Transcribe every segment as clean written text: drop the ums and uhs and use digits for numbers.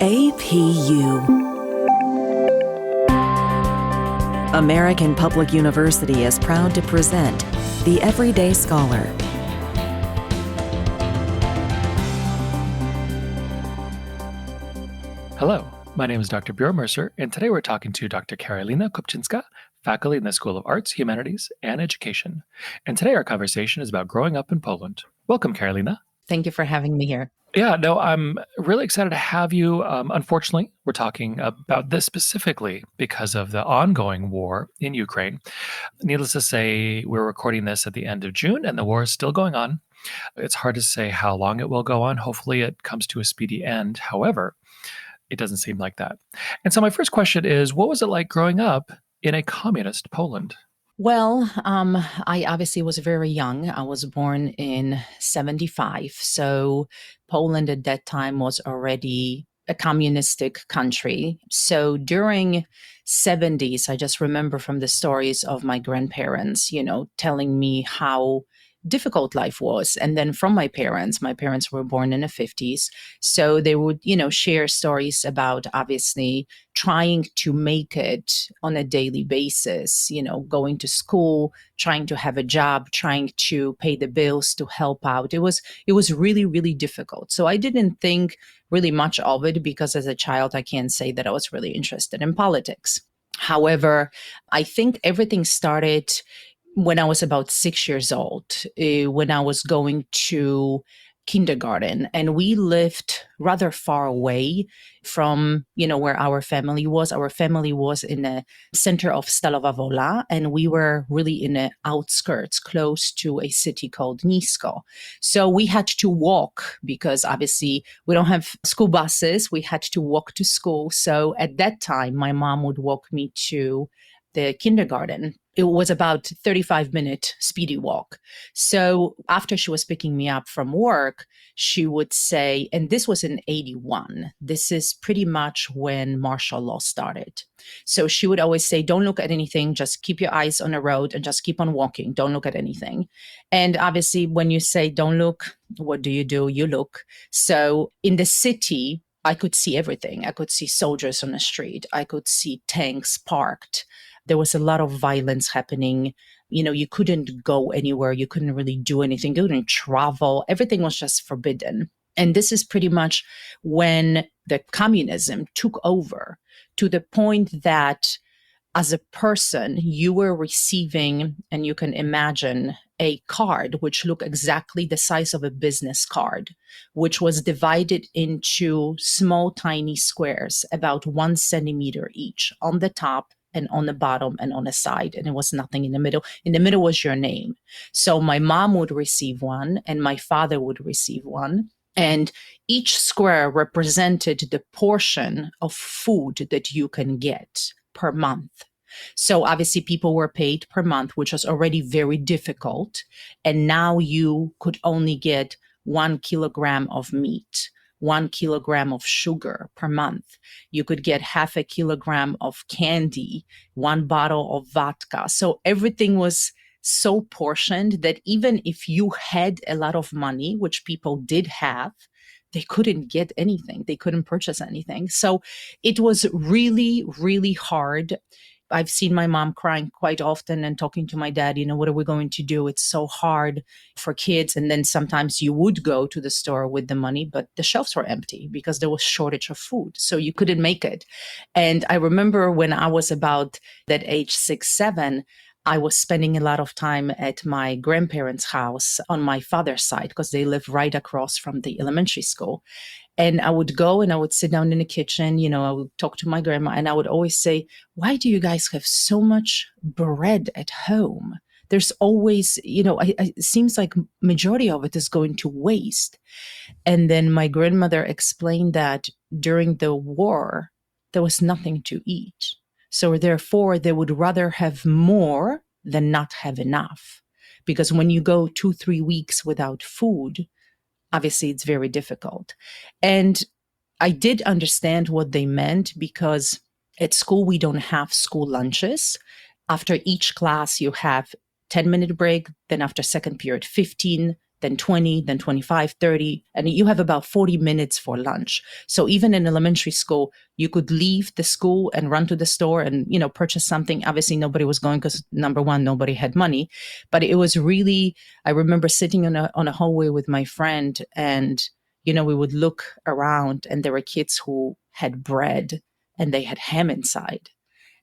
APU. American Public University is proud to present The Everyday Scholar. Hello, my name is Dr. Bureau Mercer, and today we're talking to Dr. Karolina Kopczynska, faculty in the School of Arts, Humanities, and Education. And today our conversation is about growing up in Poland. Welcome, Karolina. Thank you for having me here. Yeah, no, I'm really excited to have you. Unfortunately, we're talking about this specifically because of the ongoing war in Ukraine. Needless to say, we're recording this at the end of June, and the war is still going on. It's hard to say how long it will go on. Hopefully, it comes to a speedy end. However, it doesn't seem like that. And so my first question is, what was it like growing up in a communist Poland? Well, I obviously was very young. I was born in 75. So Poland at that time was already a communistic country. So during 70s, I just remember from the stories of my grandparents, telling me how difficult life was. And then from my parents were born in the 50s. So they would, share stories about obviously trying to make it on a daily basis, going to school, trying to have a job, trying to pay the bills, to help out. It was really, really difficult. So I didn't think really much of it because as a child, I can't say that I was really interested in politics. However, I think everything started when I was about 6 years old, when I was going to kindergarten, and we lived rather far away from, where our family was. Our family was in the center of Stalowa Wola, and we were really in the outskirts, close to a city called Nisko. So we had to walk because obviously we don't have school buses. We had to walk to school. So at that time, my mom would walk me to the kindergarten. It was about 35-minute speedy walk. So after she was picking me up from work, she would say, and this was in 81, this is pretty much when martial law started. So she would always say, don't look at anything, just keep your eyes on the road and just keep on walking. Don't look at anything. And obviously when you say, don't look, what do? You look. So in the city, I could see everything. I could see soldiers on the street. I could see tanks parked. There was a lot of violence happening. You couldn't go anywhere. You couldn't really do anything. You couldn't travel. Everything was just forbidden. And this is pretty much when the communism took over to the point that as a person, you were receiving, and you can imagine, a card which looked exactly the size of a business card, which was divided into small, tiny squares, about 1 centimeter each, on the top and on the bottom and on the side. And it was nothing in the middle. In the middle was your name. So my mom would receive one and my father would receive one. And each square represented the portion of food that you can get per month. So obviously people were paid per month, which was already very difficult. And now you could only get 1 kilogram of meat, 1 kilogram of sugar per month. You could get half a kilogram of candy, 1 bottle of vodka. So everything was so portioned that even if you had a lot of money, which people did have, they couldn't get anything. They couldn't purchase anything. So it was really, really hard. I've seen my mom crying quite often and talking to my dad, what are we going to do? It's so hard for kids. And then sometimes you would go to the store with the money, but the shelves were empty because there was shortage of food. So you couldn't make it. And I remember when I was about that age 6, 7, I was spending a lot of time at my grandparents' house on my father's side because they live right across from the elementary school. And I would go and I would sit down in the kitchen, I would talk to my grandma and I would always say, why do you guys have so much bread at home? There's always, it seems like majority of it is going to waste. And then my grandmother explained that during the war, there was nothing to eat. So therefore, they would rather have more than not have enough. Because when you go 2-3 weeks without food, obviously it's very difficult. And I did understand what they meant because at school, we don't have school lunches. After each class, you have 10-minute break. Then after second period, 15 then 20, then 25, 30, and you have about 40 minutes for lunch. So even in elementary school, you could leave the school and run to the store and, purchase something. Obviously, nobody was going because, number one, nobody had money. But it was really, I remember sitting on a hallway with my friend, and, we would look around, and there were kids who had bread and they had ham inside.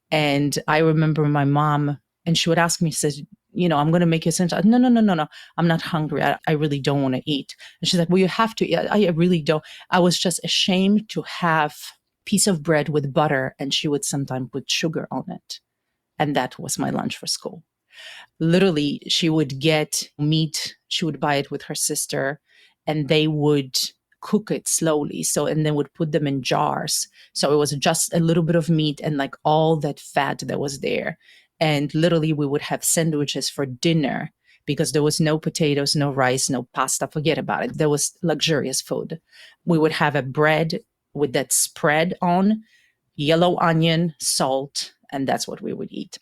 And I remember my mom, and she would ask me, she says, I'm going to make you a sandwich. No, no, no, no, no. I'm not hungry. I really don't want to eat. And she's like, well, you have to. I really don't. I was just ashamed to have a piece of bread with butter, and she would sometimes put sugar on it. And that was my lunch for school. Literally, she would get meat. She would buy it with her sister, and they would cook it slowly. And then would put them in jars. So it was just a little bit of meat and like all that fat that was there. And literally we would have sandwiches for dinner because there was no potatoes, no rice, no pasta. Forget about it. There was luxurious food. We would have a bread with that spread on, yellow onion, salt, and that's what we would eat.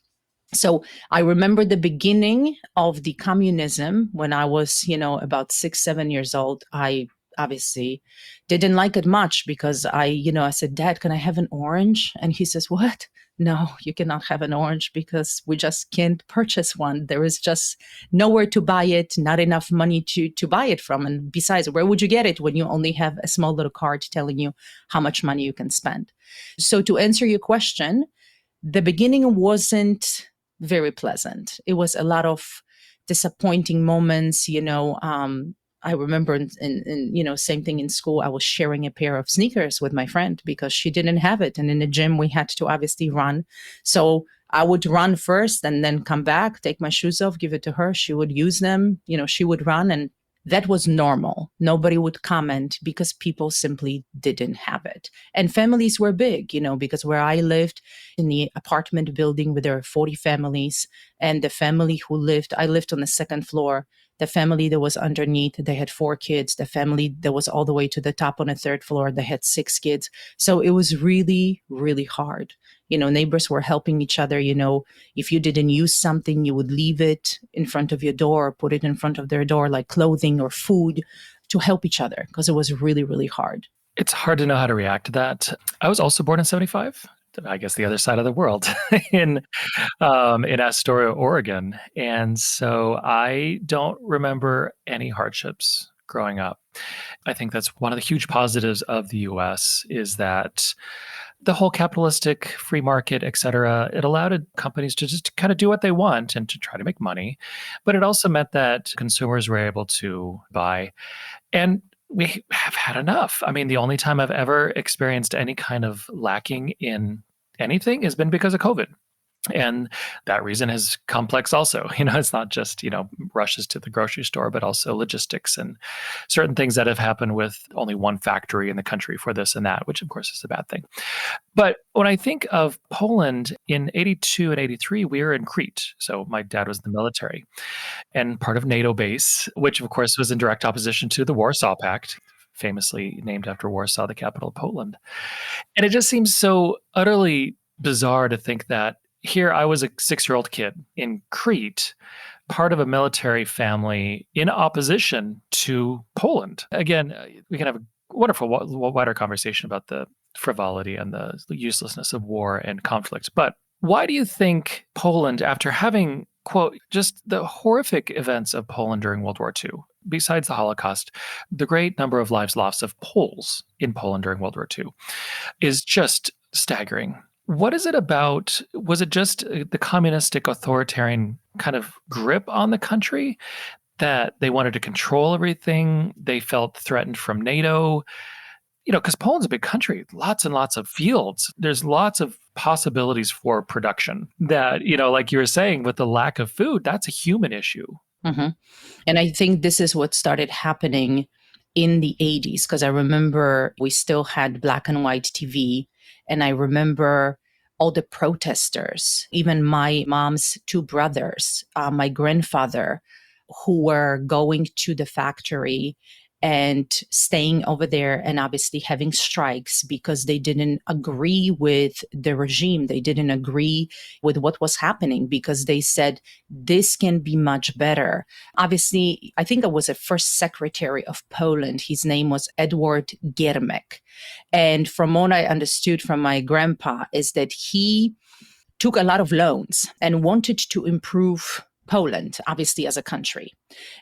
So I remember the beginning of the communism when I was, about 6, 7 years old. I obviously didn't like it much because I said, Dad, can I have an orange? And he says, what? No, you cannot have an orange because we just can't purchase one. There is just nowhere to buy it, not enough money to buy it from. And besides, where would you get it when you only have a small little card telling you how much money you can spend? So to answer your question, the beginning wasn't very pleasant. It was a lot of disappointing moments, I remember in same thing in school, I was sharing a pair of sneakers with my friend because she didn't have it. And in the gym, we had to obviously run. So I would run first and then come back, take my shoes off, give it to her. She would use them, she would run, and that was normal. Nobody would comment because people simply didn't have it. And families were big, because where I lived in the apartment building where there were 40 families, and the family I lived on the second floor. The family that was underneath, they had 4 kids. The family that was all the way to the top on the third floor, they had 6 kids. So it was really, really hard. Neighbors were helping each other. If you didn't use something, you would leave it in front of your door or put it in front of their door, like clothing or food, to help each other because it was really, really hard. It's hard to know how to react to that. I was also born in 75. I guess the other side of the world in Astoria, Oregon. And so I don't remember any hardships growing up. I think that's one of the huge positives of the US is that the whole capitalistic free market, et cetera, it allowed companies to just kind of do what they want and to try to make money. But it also meant that consumers were able to buy. And we have had enough. I mean, the only time I've ever experienced any kind of lacking in anything has been because of COVID. And that reason is complex also. It's not just, rushes to the grocery store, but also logistics and certain things that have happened with only one factory in the country for this and that, which of course is a bad thing. But when I think of Poland in 82 and 83, we were in Crete. So my dad was in the military and part of NATO base, which of course was in direct opposition to the Warsaw Pact, famously named after Warsaw, the capital of Poland. And it just seems so utterly bizarre to think that here I was a 6-year-old kid in Crete, part of a military family in opposition to Poland. Again, we can have a wonderful, wider conversation about the frivolity and the uselessness of war and conflict. But why do you think Poland, after having, quote, just the horrific events of Poland during World War II, besides the Holocaust, the great number of lives lost of Poles in Poland during World War II is just staggering. What is it about? Was it just the communistic authoritarian kind of grip on the country that they wanted to control everything? They felt threatened from NATO? Because Poland's a big country, lots and lots of fields. There's lots of possibilities for production that, like you were saying, with the lack of food, that's a human issue. Mm-hmm. And I think this is what started happening in the 80s, because I remember we still had black and white TV. And I remember all the protesters, even my mom's 2 brothers, my grandfather, who were going to the factory and staying over there and obviously having strikes because they didn't agree with the regime. They didn't agree with what was happening because they said this can be much better. Obviously, I think it was the first secretary of Poland. His name was Edward Giermek. And from what I understood from my grandpa is that he took a lot of loans and wanted to improve Poland, obviously, as a country.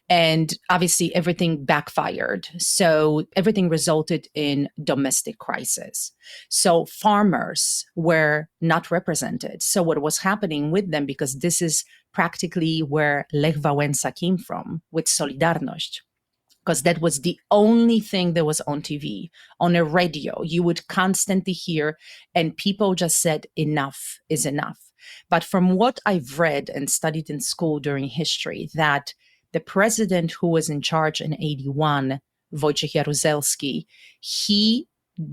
And obviously, everything backfired. So everything resulted in domestic crisis. So farmers were not represented. So what was happening with them, because this is practically where Lech Wałęsa came from with Solidarność, because that was the only thing that was on TV, on a radio. You would constantly hear, and people just said, enough is enough. But from what I've read and studied in school during history, that the president who was in charge in 81, Wojciech Jaruzelski, he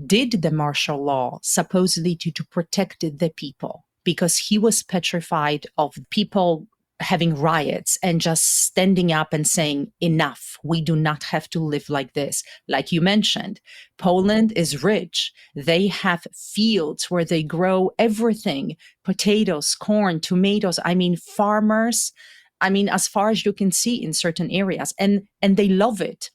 did the martial law supposedly to protect the people, because he was petrified of people having riots and just standing up and saying, enough, we do not have to live like this. Like you mentioned, Poland is rich. They have fields where they grow everything, potatoes, corn, tomatoes. I mean, farmers, I mean, as far as you can see in certain areas, and they love it.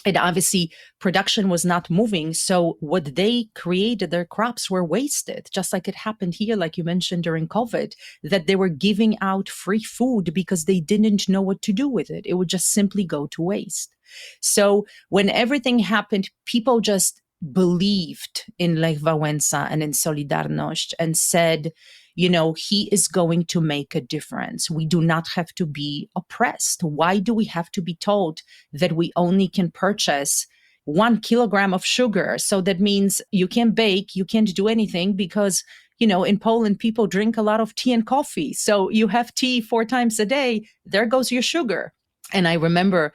And obviously production was not moving. So what they created, their crops were wasted, just like it happened here, like you mentioned during COVID, that they were giving out free food because they didn't know what to do with it. It would just simply go to waste. So when everything happened, people just believed in Lech Wałęsa and in Solidarność and said, you know, he is going to make a difference. We do not have to be oppressed. Why do we have to be told that we only can purchase 1 kilogram of sugar? So that means you can't bake, you can't do anything because, you know, in Poland, people drink a lot of tea and coffee. So you have tea 4 times a day. There goes your sugar. And I remember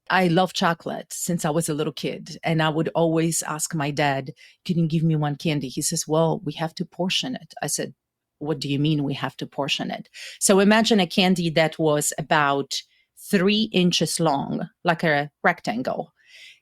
I love chocolate since I was a little kid. And I would always ask my dad, can you give me one candy? He says, well, we have to portion it. I said, what do you mean we have to portion it? So imagine a candy that was about 3 inches long, like a rectangle.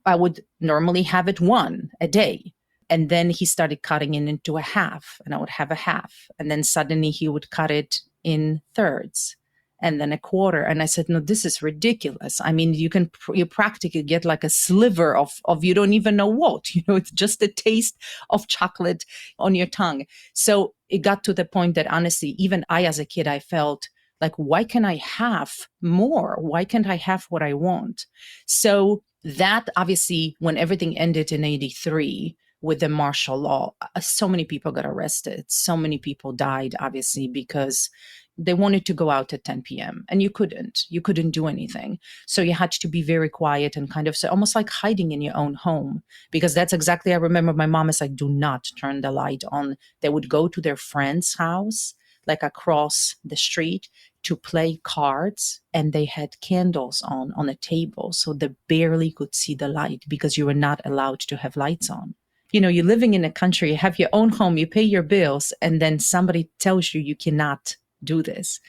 I would normally have it 1 a day. And then he started cutting it into a half, and I would have a half. And then suddenly he would cut it in thirds and then a quarter. And I said, no, this is ridiculous. I mean, you practically get like a sliver of you don't even know what, you know, it's just the taste of chocolate on your tongue. So it got to the point that honestly, even I, as a kid, I felt like, why can't I have more? Why can't I have what I want? So that obviously, when everything ended in 83, with the martial law, so many people got arrested. So many people died, obviously, because they wanted to go out at 10 p.m. and you couldn't do anything. So you had to be very quiet and kind of almost like hiding in your own home, because that's exactly, I remember my mom is like, do not turn the light on. They would go to their friend's house, like across the street, to play cards, and they had candles on a table. So they barely could see the light because you were not allowed to have lights on. You know, you're living in a country, you have your own home, you pay your bills, and then somebody tells you cannot do this.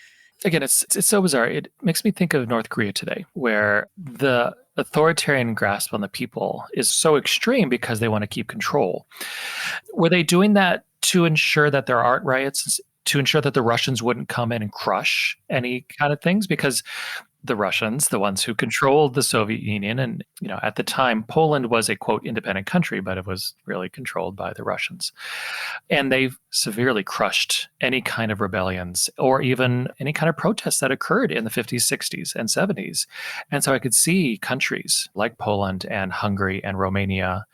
Again, it's so bizarre. It makes me think of North Korea today, where the authoritarian grasp on the people is so extreme because they want to keep control. Were they doing that to ensure that there aren't riots, to ensure that the Russians wouldn't come in and crush any kind of things? Because the Russians, the ones who controlled the Soviet Union, and you know, at the time, Poland was a quote independent country, but it was really controlled by the Russians, and they severely crushed any kind of rebellions or even any kind of protests that occurred in the 50s, 60s, and 70s. And so I could see countries like Poland and Hungary and Romania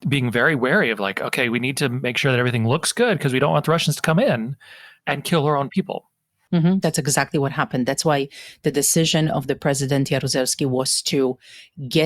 being very wary of like, okay, we need to make sure that everything looks good because we don't want the Russians to come in and kill our own people. Mm-hmm. That's exactly what happened. That's why the decision of the President Jaruzelski was to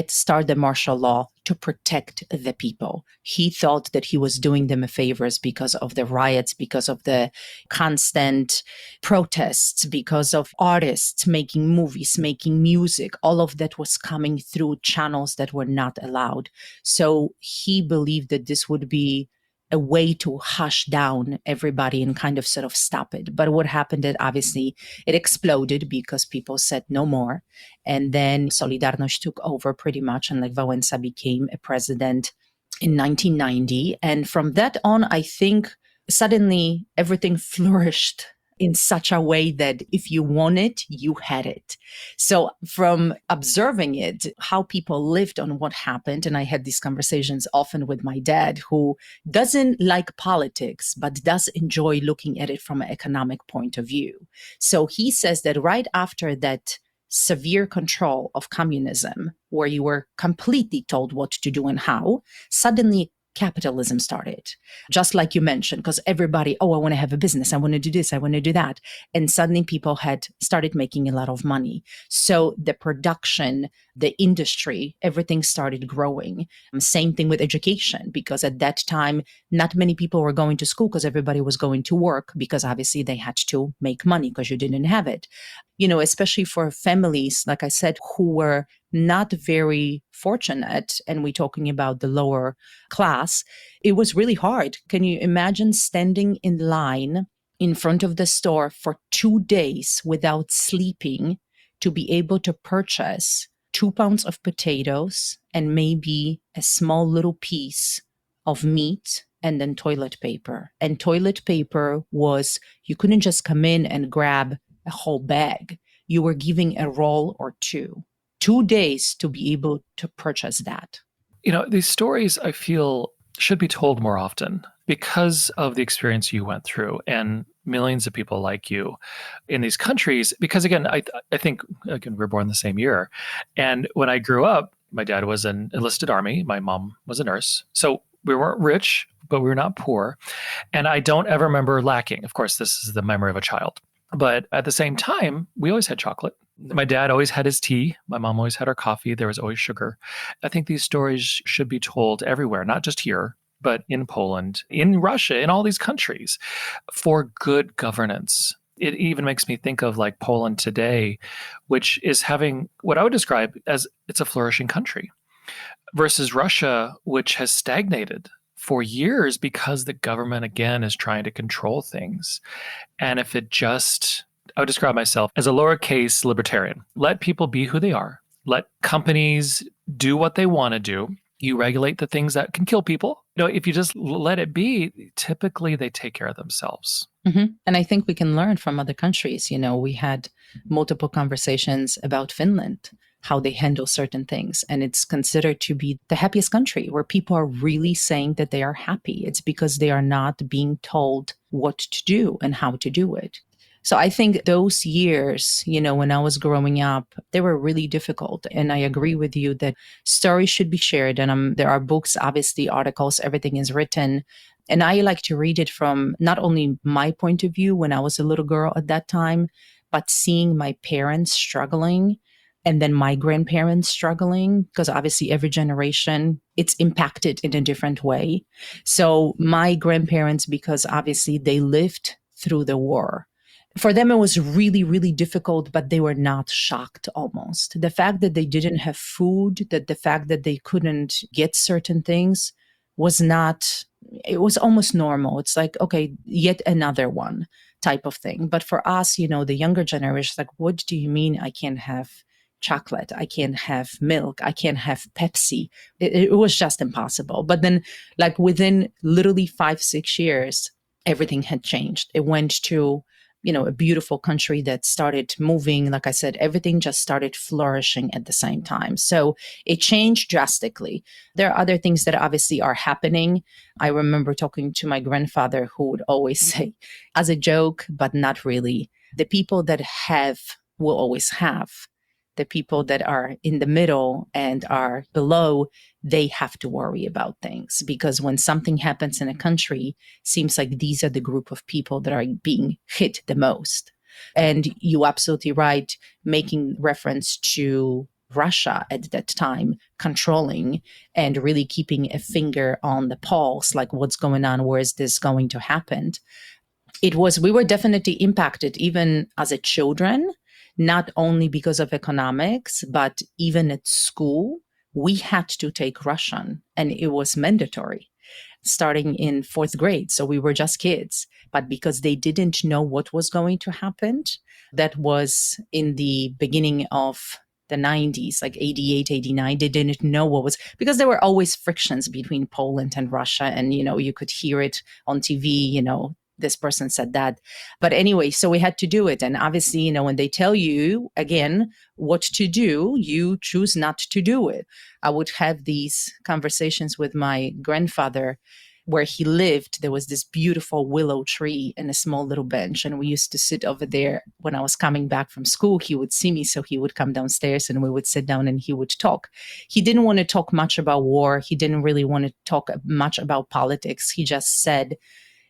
start the martial law to protect the people. He thought that he was doing them a favors because of the riots, because of the constant protests, because of artists making movies, making music. All of that was coming through channels that were not allowed. So he believed that this would be a way to hush down everybody and kind of sort of stop it. But what happened is obviously it exploded because people said no more. And then Solidarność took over pretty much, and Lech Wałęsa became a president in 1990. And from that on, I think suddenly everything flourished in such a way that if you want it, you had it. So from observing it, how people lived on what happened, and I had these conversations often with my dad, who doesn't like politics, but does enjoy looking at it from an economic point of view. So he says that right after that severe control of communism, where you were completely told what to do and how, suddenly capitalism started, just like you mentioned, because everybody, I want to have a business, I want to do this, I want to do that. And suddenly people had started making a lot of money. So the production, the industry, everything started growing. Same thing with education, because at that time, not many people were going to school because everybody was going to work, because obviously they had to make money because you didn't have it. Especially for families, like I said, who were not very fortunate, and we're talking about the lower class, it was really hard. Can you imagine standing in line in front of the store for 2 days without sleeping to be able to purchase 2 pounds of potatoes and maybe a small little piece of meat and then toilet paper? And toilet paper was, you couldn't just come in and grab a whole bag. You were giving a roll or two. 2 days to be able to purchase that. These stories, I feel, should be told more often because of the experience you went through and millions of people like you in these countries. Because again, I think, again, we're born the same year. And when I grew up, my dad was an enlisted army. My mom was a nurse. So we weren't rich, but we were not poor. And I don't ever remember lacking. Of course, this is the memory of a child. But at the same time, we always had chocolate. My dad always had his tea. My mom always had her coffee. There was always sugar. I think these stories should be told everywhere, not just here, but in Poland, in Russia, in all these countries, for good governance. It even makes me think of like Poland today, which is having what I would describe as it's a flourishing country, versus Russia, which has stagnated for years because the government, again, is trying to control things. And if it just, I would describe myself as a lowercase libertarian. Let people be who they are. Let companies do what they want to do. You regulate the things that can kill people. If you just let it be, typically they take care of themselves. Mm-hmm. And I think we can learn from other countries. We had multiple conversations about Finland, how they handle certain things. And it's considered to be the happiest country where people are really saying that they are happy. It's because they are not being told what to do and how to do it. So I think those years, when I was growing up, they were really difficult. And I agree with you that stories should be shared. And there are books, obviously, articles, everything is written. And I like to read it from not only my point of view when I was a little girl at that time, but seeing my parents struggling and then my grandparents struggling, because obviously every generation, it's impacted in a different way. So my grandparents, because obviously they lived through the war, for them, it was really, really difficult, but they were not shocked almost. The fact that they didn't have food, that the fact that they couldn't get certain things was not, it was almost normal. It's like, okay, yet another one type of thing. But for us, the younger generation, like, what do you mean I can't have chocolate? I can't have milk. I can't have Pepsi. It was just impossible. But then like within literally 5-6 years, everything had changed. It went to a beautiful country that started moving. Like I said, everything just started flourishing at the same time. So it changed drastically. There are other things that obviously are happening. I remember talking to my grandfather who would always say, as a joke, but not really, the people that have will always have. The people that are in the middle and are below, they have to worry about things, because when something happens in a country, seems like these are the group of people that are being hit the most. And you're absolutely right, making reference to Russia at that time, controlling and really keeping a finger on the pulse, like what's going on, where is this going to happen? We were definitely impacted even as a children, not only because of economics, but even at school, we had to take Russian and it was mandatory. starting in fourth grade. So we were just kids. But because they didn't know what was going to happen, that was in the beginning of the 90s, like 88, 89, they didn't know what was, because there were always frictions between Poland and Russia. And, you could hear it on TV, this person said that. But anyway, so we had to do it. And obviously, when they tell you again what to do, you choose not to do it. I would have these conversations with my grandfather. Where he lived, there was this beautiful willow tree and a small little bench. And we used to sit over there when I was coming back from school. He would see me, so he would come downstairs and we would sit down and he would talk. He didn't want to talk much about war. He didn't really want to talk much about politics. He just said,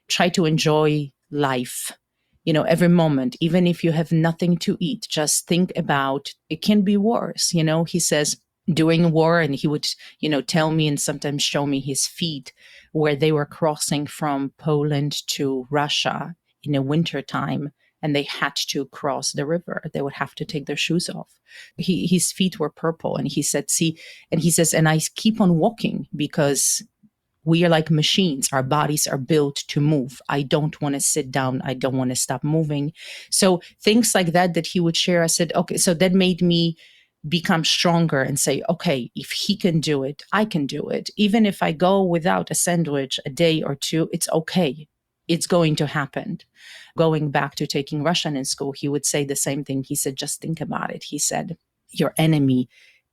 try to enjoy life, every moment, even if you have nothing to eat, just think about it can be worse. He says, during war, and he would, tell me and sometimes show me his feet where they were crossing from Poland to Russia in the winter time, and they had to cross the river. They would have to take their shoes off. His feet were purple, and he said, see, and he says, and I keep on walking because we are like machines. Our bodies are built to move. I don't want to sit down. I don't want to stop moving. So things like that he would share, I said, okay, so that made me become stronger and say, okay, if he can do it, I can do it. Even if I go without a sandwich a day or two, it's okay. It's going to happen. Going back to taking Russian in school, he would say the same thing. He said, just think about it. He said, your enemy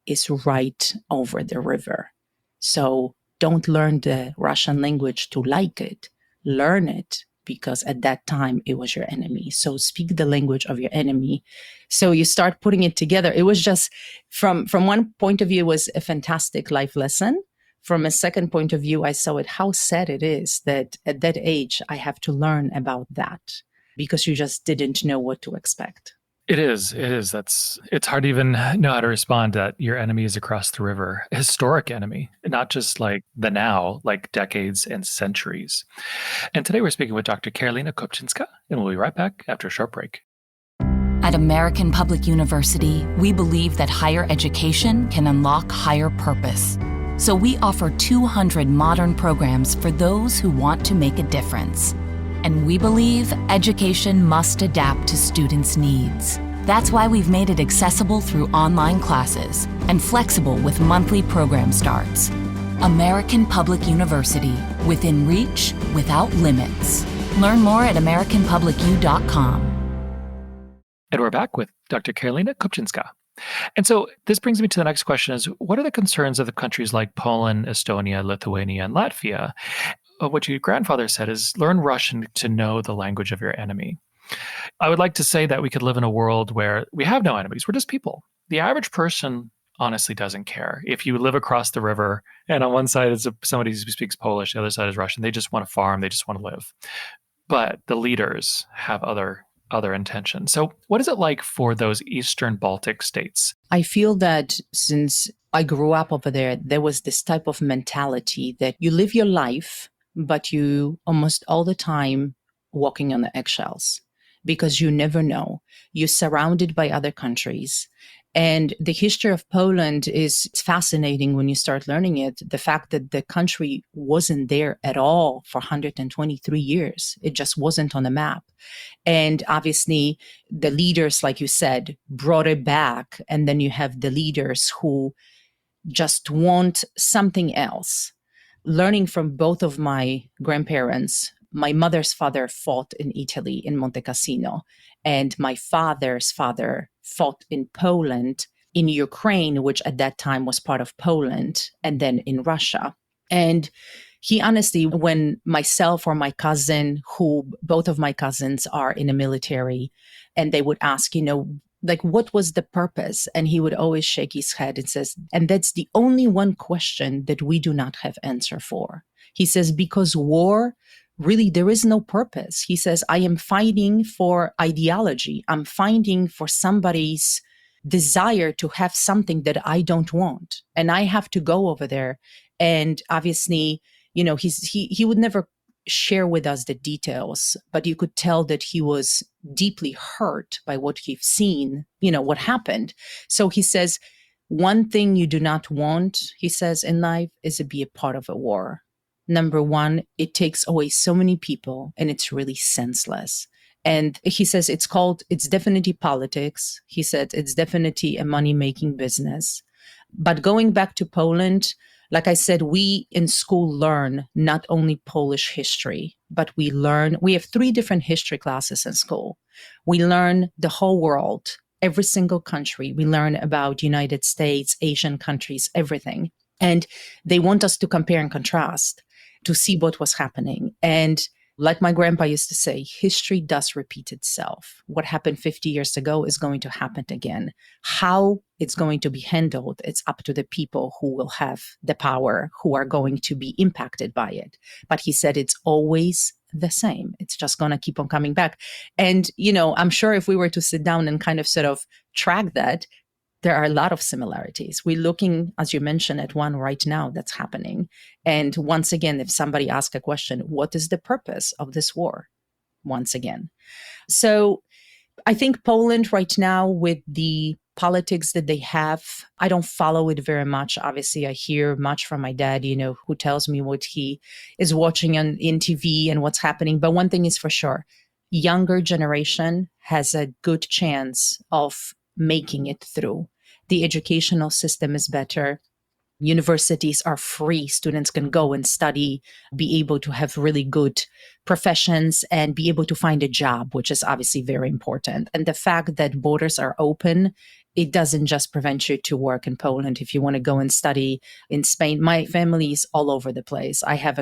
is right over the river. So don't learn the Russian language to like it. Learn it because at that time it was your enemy. So speak the language of your enemy. So you start putting it together. It was just from one point of view, it was a fantastic life lesson. From a second point of view, I saw it, how sad it is that at that age, I have to learn about that because you just didn't know what to expect. It is. It's hard to even know how to respond that your enemy is across the river, a historic enemy, not just like the now, like decades and centuries. And today we're speaking with Dr. Karolina Kopczynski, and we'll be right back after a short break. At American Public University, we believe that higher education can unlock higher purpose. So we offer 200 modern programs for those who want to make a difference. And we believe education must adapt to students' needs. That's why we've made it accessible through online classes and flexible with monthly program starts. American Public University, within reach, without limits. Learn more at americanpublicu.com. And we're back with Dr. Karolina Kopczynski. And so this brings me to the next question is, what are the concerns of the countries like Poland, Estonia, Lithuania, and Latvia? What your grandfather said is learn Russian to know the language of your enemy. I would like to say that we could live in a world where we have no enemies. We're just people. The average person honestly doesn't care. If you live across the river and on one side is somebody who speaks Polish, the other side is Russian, they just want to farm, they just want to live. But the leaders have other intentions. So what is it like for those Eastern Baltic states? I feel that since I grew up over there, there was this type of mentality that you live your life, but you almost all the time walking on the eggshells because you never know. You're surrounded by other countries. And the history of Poland is fascinating when you start learning it. The fact that the country wasn't there at all for 123 years. It just wasn't on the map. And obviously, the leaders, like you said, brought it back. And then you have the leaders who just want something else. Learning from both of my grandparents, my mother's father fought in Italy, in Monte Cassino, and my father's father fought in Poland, in Ukraine, which at that time was part of Poland, and then in Russia. And he honestly, when myself or my cousin, who both of my cousins are in the military, and they would ask, like, what was the purpose? And he would always shake his head and says, and that's the only one question that we do not have answer for. He says, because war, really, there is no purpose. He says, I am fighting for ideology. I'm fighting for somebody's desire to have something that I don't want. And I have to go over there. And obviously, he would never share with us the details, but you could tell that he was deeply hurt by what he'd seen, what happened. So he says, one thing you do not want, he says, in life is to be a part of a war. Number one, it takes away so many people and it's really senseless. And he says it's definitely politics. He said it's definitely a money-making business. But going back to Poland, like I said, we in school learn not only Polish history, but we have 3 different history classes in school. We learn the whole world, every single country. We learn about United States, Asian countries, everything. And they want us to compare and contrast to see what was happening. And like my grandpa used to say, history does repeat itself. What happened 50 years ago is going to happen again. How it's going to be handled, it's up to the people who will have the power, who are going to be impacted by it. But he said it's always the same. It's just going to keep on coming back. And, I'm sure if we were to sit down and kind of sort of track that, there are a lot of similarities. We're looking, as you mentioned, at one right now that's happening. And once again, if somebody asks a question, what is the purpose of this war? Once again. So I think Poland right now, with the politics that they have, I don't follow it very much. Obviously, I hear much from my dad, who tells me what he is watching in TV and what's happening. But one thing is for sure, younger generation has a good chance of making it through. The educational system is better. Universities are free. Students can go and study, be able to have really good professions and be able to find a job, which is obviously very important. And the fact that borders are open, it doesn't just prevent you to work in Poland. If you want to go and study in Spain, my family is all over the place. I have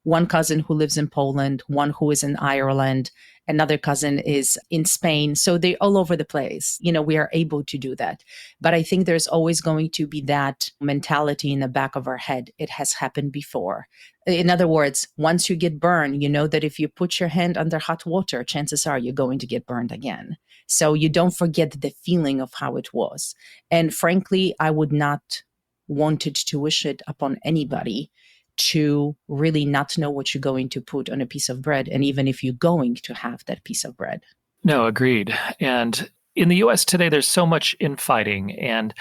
one cousin who lives in Poland, one who is in Ireland, another cousin is in Spain. So they're all over the place. We are able to do that. But I think there's always going to be that mentality in the back of our head. It has happened before. In other words, once you get burned, you know that if you put your hand under hot water, chances are you're going to get burned again. So you don't forget the feeling of how it was. And frankly, I would not want it to wish it upon anybody to really not know what you're going to put on a piece of bread, and even if you're going to have that piece of bread. No, agreed. And in the US today, there's so much infighting. And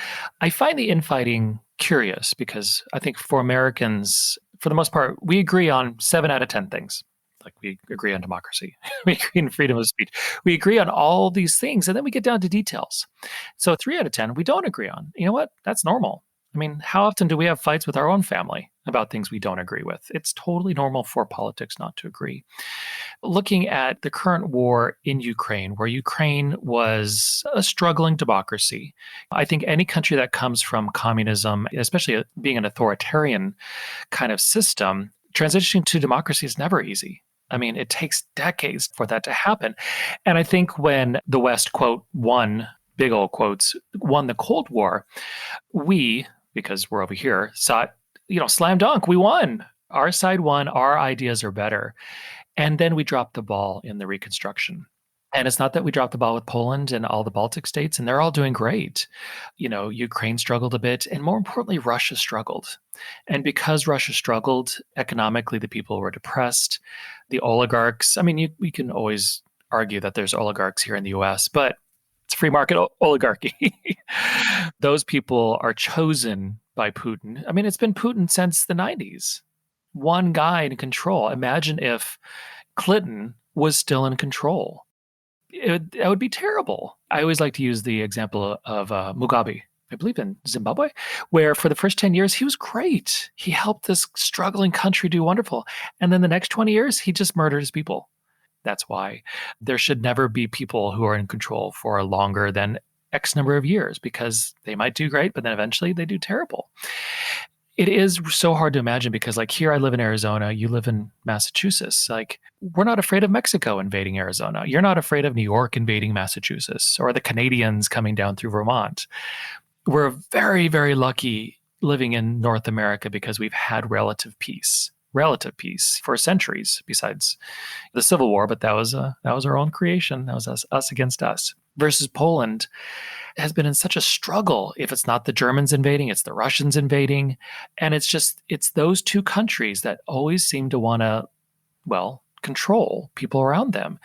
I find the infighting curious because I think for Americans, for the most part, we agree on 7 out of 10 things. Like we agree on democracy, we agree on freedom of speech, we agree on all these things, and then we get down to details. So 3 out of 10, we don't agree on. You know what? That's normal. I mean, how often do we have fights with our own family about things we don't agree with? It's totally normal for politics not to agree. Looking at the current war in Ukraine, where Ukraine was a struggling democracy, I think any country that comes from communism, especially being an authoritarian kind of system, transitioning to democracy is never easy. I mean, it takes decades for that to happen. And I think when the West, quote, won, big old quotes, won the Cold War, we, because we're over here, saw it, slam dunk, we won. Our side won, our ideas are better. And then we dropped the ball in the reconstruction. And it's not that we dropped the ball with Poland and all the Baltic states, and they're all doing great. Ukraine struggled a bit, and more importantly, Russia struggled. And because Russia struggled, economically, the people were depressed. The oligarchs, we can always argue that there's oligarchs here in the US, but it's free market oligarchy. Those people are chosen by Putin. It's been Putin since the 90s. One guy in control. Imagine if Clinton was still in control. That would be terrible. I always like to use the example of Mugabe, I believe in Zimbabwe, where for the first 10 years, he was great. He helped this struggling country do wonderful. And then the next 20 years, he just murdered his people. That's why there should never be people who are in control for longer than X number of years, because they might do great, but then eventually they do terrible. It is so hard to imagine because here I live in Arizona, you live in Massachusetts. We're not afraid of Mexico invading Arizona. You're not afraid of New York invading Massachusetts or the Canadians coming down through Vermont. We're very, very lucky living in North America because we've had relative peace for centuries, besides the Civil War, but that was our own creation. That was us against us. Versus Poland has been in such a struggle. If it's not the Germans invading, it's the Russians invading. And it's those two countries that always seem to want to, control people around them.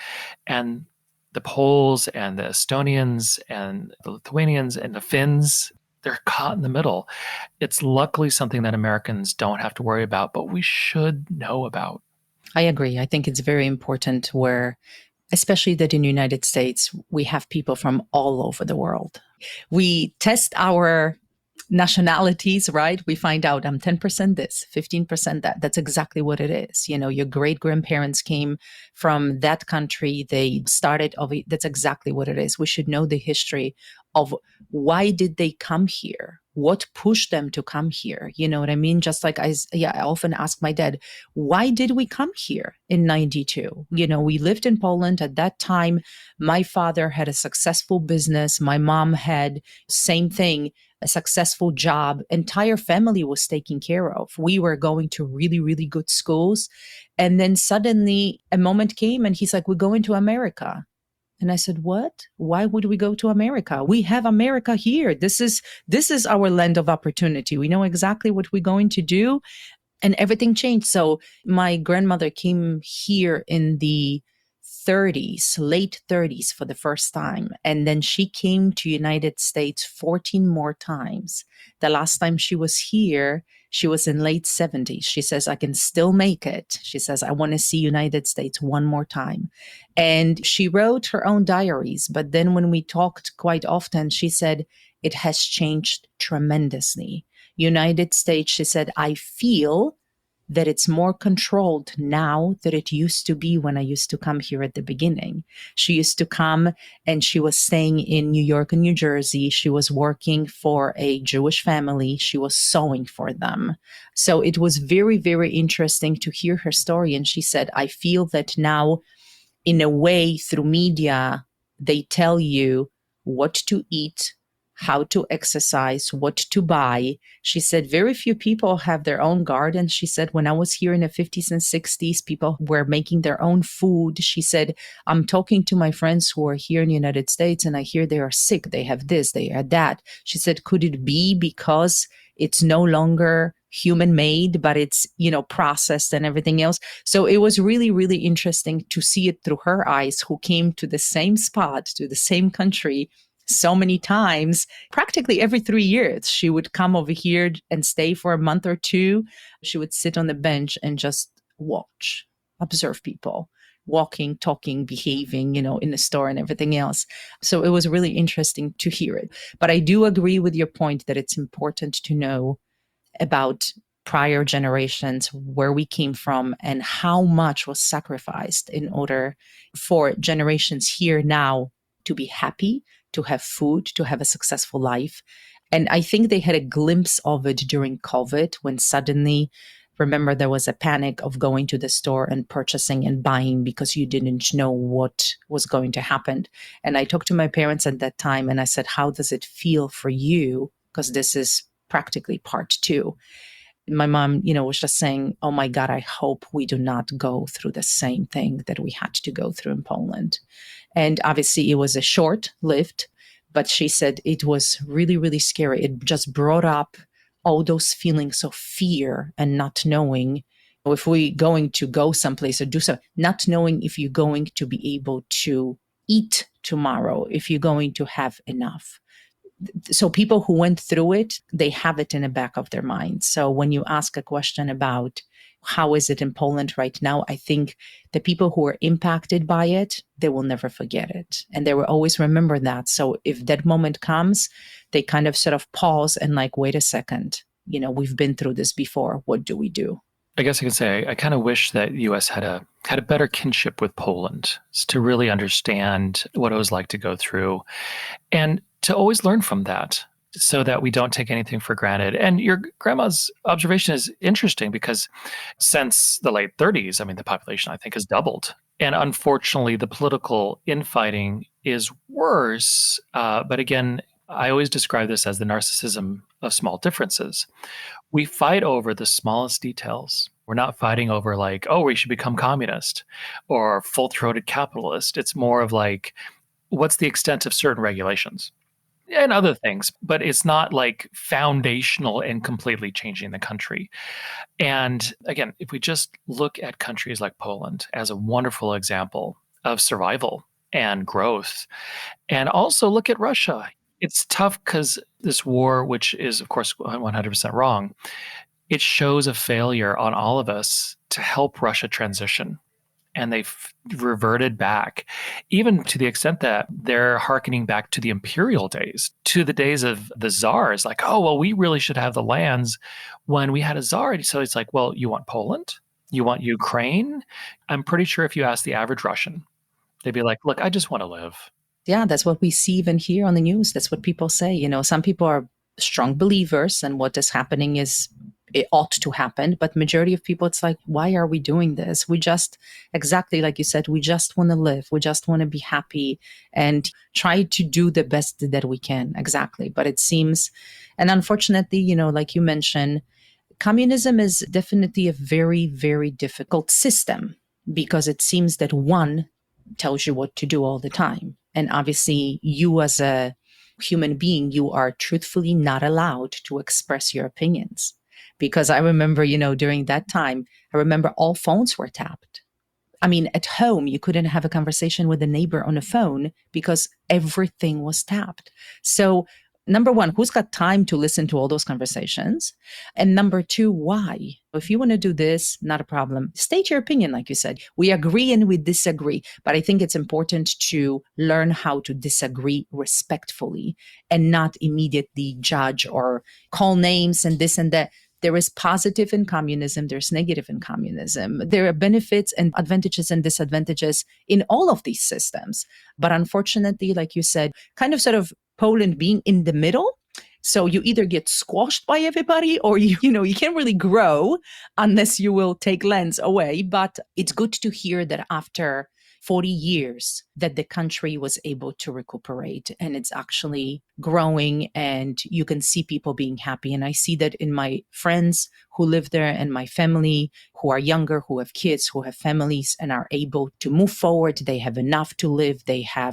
And the Poles and the Estonians and the Lithuanians and the Finns, They're caught in the middle. It's luckily something that Americans don't have to worry about, but we should know about. I agree. I think it's very important where, especially that in the United States, we have people from all over the world. We test our nationalities, right? We find out I'm 10% this, 15% that. That's exactly what it is. You know, your great grandparents came from that country. They started of it. That's exactly what it is. We should know the history of why did they come here? What pushed them to come here? You know what I mean? Just like I often ask my dad, why did we come here in 92? You know, we lived in Poland at that time. My father had a successful business. My mom had same thing, a successful job. Entire family was taken care of. We were going to really, really good schools. And then suddenly a moment came and he's like, we're going to America. And I said, what? Why would we go to America? We have America here. This is our land of opportunity. We know exactly what we're going to do. And everything changed. So my grandmother came here in the 30s, late 30s for the first time. And then she came to United States 14 more times. The last time she was here, she was in late 70s. She says, I can still make it. She says, I want to see United States one more time. And she wrote her own diaries. But then when we talked quite often, she said, it has changed tremendously. United States, she said, I feel that it's more controlled now than it used to be when I used to come here at the beginning. She used to come and she was staying in New York and New Jersey. She was working for a Jewish family. She was sewing for them. So it was very, very interesting to hear her story. And she said, I feel that now, in a way, through media, they tell you what to eat, how to exercise, what to buy. She said very few people have their own garden. She said, when I was here in the 50s and 60s, people were making their own food. She said, I'm talking to my friends who are here in the United States and I hear they are sick. They have this, they have that. She said, could it be because it's no longer human made, but it's, you know, processed and everything else? So it was really, really interesting to see it through her eyes, who came to the same spot, to the same country so many times. Practically every 3 years, she would come over here and stay for a month or two. She would sit on the bench and just watch, observe people walking, talking, behaving, you know, in the store and everything else. So it was really interesting to hear it. But I do agree with your point that it's important to know about prior generations, where we came from, and how much was sacrificed in order for generations here now to be happy, to have food, to have a successful life. And I think they had a glimpse of it during COVID, when suddenly, remember, there was a panic of going to the store and purchasing and buying because you didn't know what was going to happen. And I talked to my parents at that time and I said, how does it feel for you? Because this is practically part two. My mom, you know, was just saying, oh my God, I hope we do not go through the same thing that we had to go through in Poland. And obviously it was a short-lived, but she said it was really, really scary. It just brought up all those feelings of fear and not knowing if we're going to go someplace or do something, not knowing if you're going to be able to eat tomorrow, if you're going to have enough. So people who went through it, they have it in the back of their minds. So when you ask a question about how is it in Poland right now, I think the people who are impacted by it, they will never forget it. And they will always remember that. So if that moment comes, they kind of sort of pause and like, wait a second, you know, we've been through this before. What do we do? I guess I can say I kind of wish that the U.S. had a better kinship with Poland to really understand what it was like to go through, and to always learn from that, so that we don't take anything for granted. And your grandma's observation is interesting because since the late 30s, I mean, the population, I think, has doubled. And unfortunately, the political infighting is worse. But again, I always describe this as the narcissism of small differences. We fight over the smallest details. We're not fighting over like, oh, we should become communist or full-throated capitalist. It's more of like, what's the extent of certain regulations? And other things, but it's not like foundational and completely changing the country. And again, if we just look at countries like Poland as a wonderful example of survival and growth, and also look at Russia. It's tough because this war, which is, of course, 100% wrong, it shows a failure on all of us to help Russia transition. And they've reverted back, even to the extent that they're hearkening back to the imperial days, to the days of the czars. Like, oh, well, we really should have the lands when we had a czar. So it's like, well, you want Poland? You want Ukraine? I'm pretty sure if you ask the average Russian, they'd be like, look, I just want to live. Yeah, that's what we see even here on the news. That's what people say. Some people are strong believers and what is happening is it ought to happen. But majority of people, it's like, why are we doing this? We just, exactly like you said, we just want to live. We just want to be happy and try to do the best that we can. Exactly. But it seems, and unfortunately, like you mentioned, communism is definitely a very, very difficult system because it seems that one tells you what to do all the time. And obviously, you as a human being, you are truthfully not allowed to express your opinions. Because I remember, during that time, I remember all phones were tapped. I mean, at home, you couldn't have a conversation with a neighbor on a phone because everything was tapped. So number one, who's got time to listen to all those conversations? And number two, why? If you want to do this, not a problem. State your opinion, like you said. We agree and we disagree. But I think it's important to learn how to disagree respectfully and not immediately judge or call names and this and that. There is positive in communism. There's negative in communism. There are benefits and advantages and disadvantages in all of these systems. But unfortunately, like you said, kind of sort of Poland being in the middle. So you either get squashed by everybody or you can't really grow unless you will take lands away. But it's good to hear that after 40 years that the country was able to recuperate and it's actually growing and you can see people being happy. And I see that in my friends who live there and my family who are younger, who have kids, who have families and are able to move forward. They have enough to live. I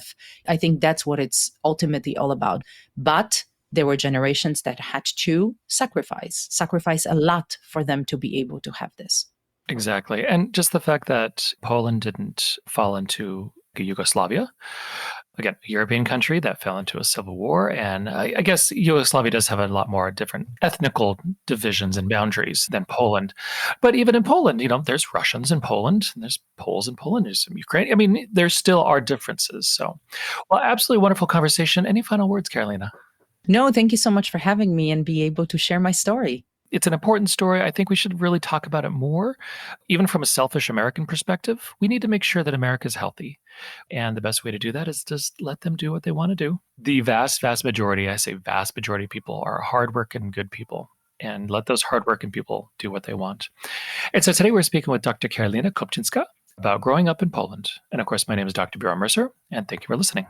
think that's what it's ultimately all about. But there were generations that had to sacrifice a lot for them to be able to have this. Exactly. And just the fact that Poland didn't fall into Yugoslavia, again, a European country that fell into a civil war. And I guess Yugoslavia does have a lot more different ethnical divisions and boundaries than Poland. But even in Poland, there's Russians in Poland, and there's Poles in Poland, there's some Ukraine. I mean, there still are differences. So, well, absolutely wonderful conversation. Any final words, Karolina? No, thank you so much for having me and be able to share my story. It's an important story. I think we should really talk about it more, even from a selfish American perspective. We need to make sure that America is healthy. And the best way to do that is just let them do what they want to do. The vast, vast majority, I say vast majority of people are hardworking, good people. And let those hardworking people do what they want. And so today we're speaking with Dr. Karolina Kopczynska about growing up in Poland. And of course, my name is Dr. Bureau Mercer, and thank you for listening.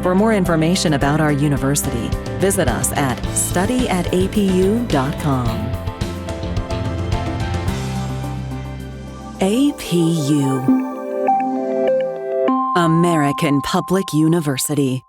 For more information about our university, visit us at studyatapu.com. APU, American Public University.